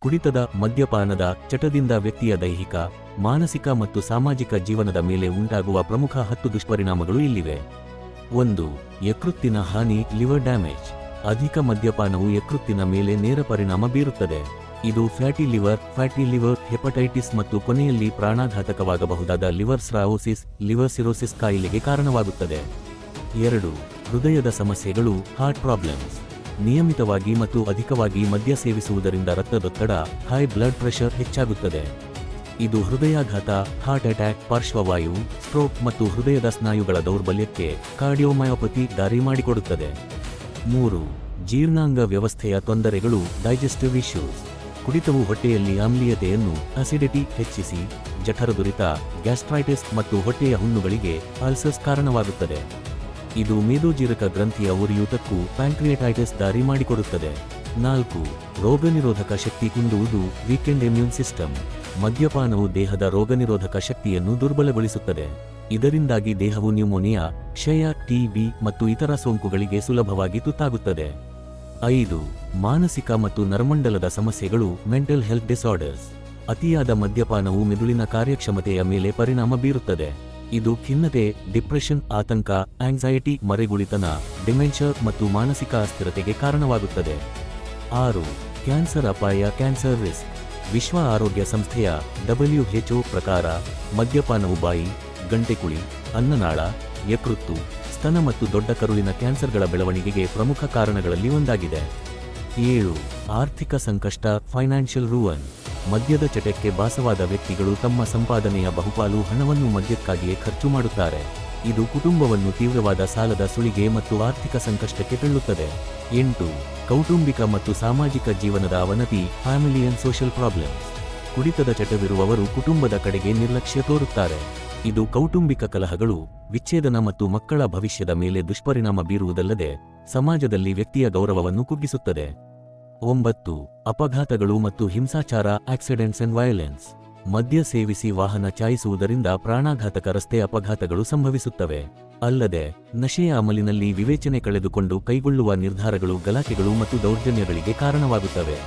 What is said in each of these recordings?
ಕುಡಿತದ ಮದ್ಯಪಾನದ ಚಟದಿಂದ ವ್ಯಕ್ತಿಯ ದೈಹಿಕ ಮಾನಸಿಕ ಮತ್ತು ಸಾಮಾಜಿಕ ಜೀವನದ ಮೇಲೆ ಉಂಟಾಗುವ ಪ್ರಮುಖ 10 ದುಷ್ಪರಿಣಾಮಗಳು ಇಲ್ಲಿವೆ. 1. ಯಕೃತ್ತಿನ ಹಾನಿ ಲಿವರ್ ಡ್ಯಾಮೇಜ್. ಅಧಿಕ ಮದ್ಯಪಾನವು ಯಕೃತ್ತಿನ ಮೇಲೆ ನೇರ ಪರಿಣಾಮ ಬೀರುತ್ತದೆ. ಇದು ಫ್ಯಾಟಿ ಲಿವರ್, ಹೆಪಟೈಟಿಸ್ ಮತ್ತು ಕೊನೆಯಲ್ಲಿ ಪ್ರಾಣಾಘಾತಕವಾಗಬಹುದಾದ ಲಿವರ್ ಸಿರೋಸಿಸ್ ಕಾಯಿಲೆಗೆ ಕಾರಣವಾಗುತ್ತದೆ. 2. ಹೃದಯದ ಸಮಸ್ಯೆಗಳು ಹಾರ್ಟ್ ಪ್ರಾಬ್ಲಮ್ಸ್. ನಿಯಮಿತವಾಗಿ ಮತ್ತು ಅಧಿಕವಾಗಿ ಮದ್ಯ ಸೇವಿಸುವುದರಿಂದ ರಕ್ತದೊತ್ತಡ ಹೈ ಬ್ಲಡ್ ಪ್ರೆಷರ್ ಹೆಚ್ಚಾಗುತ್ತದೆ. ಇದು ಹೃದಯಾಘಾತ, ಹಾರ್ಟ್ ಅಟ್ಯಾಕ್, ಪಾರ್ಶ್ವವಾಯು, ಸ್ಟ್ರೋಕ್ ಮತ್ತು ಹೃದಯದ ಸ್ನಾಯುಗಳ ದೌರ್ಬಲ್ಯಕ್ಕೆ ಕಾರ್ಡಿಯೋಮಯೋಪತಿ ದಾರಿ ಮಾಡಿಕೊಡುತ್ತದೆ. 3. ಜೀರ್ಣಾಂಗ ವ್ಯವಸ್ಥೆಯ ತೊಂದರೆಗಳು ಡೈಜೆಸ್ಟಿವ್ ಇಶ್ಯೂಸ್. ಕುಡಿತವು ಹೊಟ್ಟೆಯಲ್ಲಿ ಆಮ್ಲೀಯತೆಯನ್ನು ಅಸಿಡಿಟಿ ಹೆಚ್ಚಿಸಿ ಜಠರದುರಿತ, ಗ್ಯಾಸ್ಟ್ರೈಟಿಸ್ ಮತ್ತು ಹೊಟ್ಟೆಯ ಹುಣ್ಣುಗಳಿಗೆ ಅಲ್ಸರ್ಸ್ ಕಾರಣವಾಗುತ್ತದೆ. ಇದು ಮೇದೋಜೀರಕ ಗ್ರಂಥಿಯ ಉರಿಯೂತಕ್ಕೂ ಪ್ಯಾಂಕ್ರಿಯಟೈಟಿಸ್ ದಾರಿ ಮಾಡಿಕೊಡುತ್ತದೆ. 4. ರೋಗನಿರೋಧಕ ಶಕ್ತಿ ಕುಂದುವುದು ವೀಕೆಂಡ್ ಇಮ್ಯೂನ್ ಸಿಸ್ಟಮ್. ಮದ್ಯಪಾನವು ದೇಹದ ರೋಗನಿರೋಧಕ ಶಕ್ತಿಯನ್ನು ದುರ್ಬಲಗೊಳಿಸುತ್ತದೆ. ಇದರಿಂದಾಗಿ ದೇಹವು ನ್ಯೂಮೋನಿಯಾ, ಕ್ಷಯ, ಟಿಬಿ ಮತ್ತು ಇತರ ಸೋಂಕುಗಳಿಗೆ ಸುಲಭವಾಗಿ ತುತ್ತಾಗುತ್ತದೆ. 5. ಮಾನಸಿಕ ಮತ್ತು ನರಮಂಡಲದ ಸಮಸ್ಯೆಗಳು ಮೆಂಟಲ್ ಹೆಲ್ತ್ ಡಿಸಾರ್ಡರ್ಸ್. ಅತಿಯಾದ ಮದ್ಯಪಾನವು ಮೆದುಳಿನ ಕಾರ್ಯಕ್ಷಮತೆಯ ಮೇಲೆ ಪರಿಣಾಮ ಬೀರುತ್ತದೆ. ಇದು ಖಿನ್ನತೆ, ಡಿಪ್ರೆಷನ್, ಆತಂಕ, ಆಂಗ್ಸೈಟಿ, ಮರೆಗುಳಿತನ, ಡಿಮೆನ್ಷಿಯಾ ಮತ್ತು ಮಾನಸಿಕ ಅಸ್ಥಿರತೆಗೆ ಕಾರಣವಾಗುತ್ತದೆ. 6. ಕ್ಯಾನ್ಸರ್ ಅಪಾಯ ಕ್ಯಾನ್ಸರ್ ರಿಸ್ಕ್. ವಿಶ್ವ ಆರೋಗ್ಯ ಸಂಸ್ಥೆಯ WHO ಪ್ರಕಾರ ಮದ್ಯಪಾನವು ಬಾಯಿ, ಗಂಟೆಕುಳಿ, ಅನ್ನನಾಳ, ಯಕೃತ್ತು, ಸ್ತನ ಮತ್ತು ದೊಡ್ಡ ಕರುಳಿನ ಕ್ಯಾನ್ಸರ್ಗಳ ಬೆಳವಣಿಗೆಗೆ ಪ್ರಮುಖ ಕಾರಣಗಳಲ್ಲಿ ಒಂದಾಗಿದೆ. 7. ಆರ್ಥಿಕ ಸಂಕಷ್ಟ ಫೈನಾನ್ಷಿಯಲ್ ರೂವನ್. ಮದ್ಯದ ಚಟಕ್ಕೆ ಭಾಸವಾದ ವ್ಯಕ್ತಿಗಳು ತಮ್ಮ ಸಂಪಾದನೆಯ ಬಹುಪಾಲು ಹಣವನ್ನು ಮದ್ಯಕ್ಕಾಗಿಯೇ ಖರ್ಚು ಮಾಡುತ್ತಾರೆ. ಇದು ಕುಟುಂಬವನ್ನು ತೀವ್ರವಾದ ಸಾಲದ ಸುಳಿಗೆ ಮತ್ತು ಆರ್ಥಿಕ ಸಂಕಷ್ಟಕ್ಕೆ ತಳ್ಳುತ್ತದೆ. 8. ಕೌಟುಂಬಿಕ ಮತ್ತು ಸಾಮಾಜಿಕ ಜೀವನದ ಅವನತಿ ಫ್ಯಾಮಿಲಿ ಅಂಡ್ ಸೋಷಿಯಲ್ ಪ್ರಾಬ್ಲಮ್ಸ್. ಕುಡಿತದ ಚಟವಿರುವವರು ಕುಟುಂಬದ ಕಡೆಗೆ ನಿರ್ಲಕ್ಷ್ಯ ತೋರುತ್ತಾರೆ. ಇದು ಕೌಟುಂಬಿಕ ಕಲಹಗಳು, ವಿಚ್ಛೇದನ ಮತ್ತು ಮಕ್ಕಳ ಭವಿಷ್ಯದ ಮೇಲೆ ದುಷ್ಪರಿಣಾಮ ಬೀರುವುದಲ್ಲದೆ ಸಮಾಜದಲ್ಲಿ ವ್ಯಕ್ತಿಯ ಗೌರವವನ್ನು ಕುಗ್ಗಿಸುತ್ತದೆ. 9. ಅಪಘಾತಗಳು ಮತ್ತು ಹಿಂಸಾಚಾರ ಆಕ್ಸಿಡೆಂಟ್ಸ್ ಅಂಡ್ ವಯಲೆನ್ಸ್. ಮದ್ಯ ಸೇವಿಸಿ ವಾಹನ ಚಾಯಿಸುವುದರಿಂದ ಪ್ರಾಣಾಘಾತಕ ರಸ್ತೆ ಅಪಘಾತಗಳು ಸಂಭವಿಸುತ್ತವೆ. ಅಲ್ಲದೆ ನಶೆಯ ಅಮಲಿನಲ್ಲಿ ವಿವೇಚನೆ ಕಳೆದುಕೊಂಡು ಕೈಗೊಳ್ಳುವ ನಿರ್ಧಾರಗಳು ಗಲಾಟೆಗಳು ಮತ್ತು ದೌರ್ಜನ್ಯಗಳಿಗೆ ಕಾರಣವಾಗುತ್ತವೆ.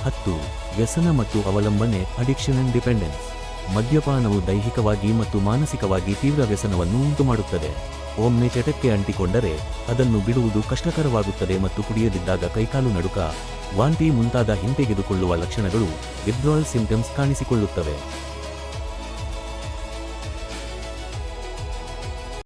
10. ವ್ಯಸನ ಮತ್ತು ಅವಲಂಬನೆ ಅಡಿಕ್ಷನ್ ಅಂಡ್ ಡಿಪೆಂಡೆನ್ಸ್. ಮದ್ಯಪಾನವು ದೈಹಿಕವಾಗಿ ಮತ್ತು ಮಾನಸಿಕವಾಗಿ ತೀವ್ರ ವ್ಯಸನವನ್ನು ಉಂಟುಮಾಡುತ್ತದೆ. ಒಮ್ಮೆ ಚಟಕ್ಕೆ ಅಂಟಿಕೊಂಡರೆ ಅದನ್ನು ಬಿಡುವುದು ಕಷ್ಟಕರವಾಗುತ್ತದೆ ಮತ್ತು ಕುಡಿಯದಿದ್ದಾಗ ಕೈಕಾಲು ನಡುಕ, ವಾಂತಿ ಮುಂತಾದ ಹಿಂತೆಗೆದುಕೊಳ್ಳುವ ಲಕ್ಷಣಗಳು ವಿತ್ಡ್ರಾಯಲ್ ಸಿಂಪ್ಟಮ್ಸ್ ಕಾಣಿಸಿಕೊಳ್ಳುತ್ತವೆ.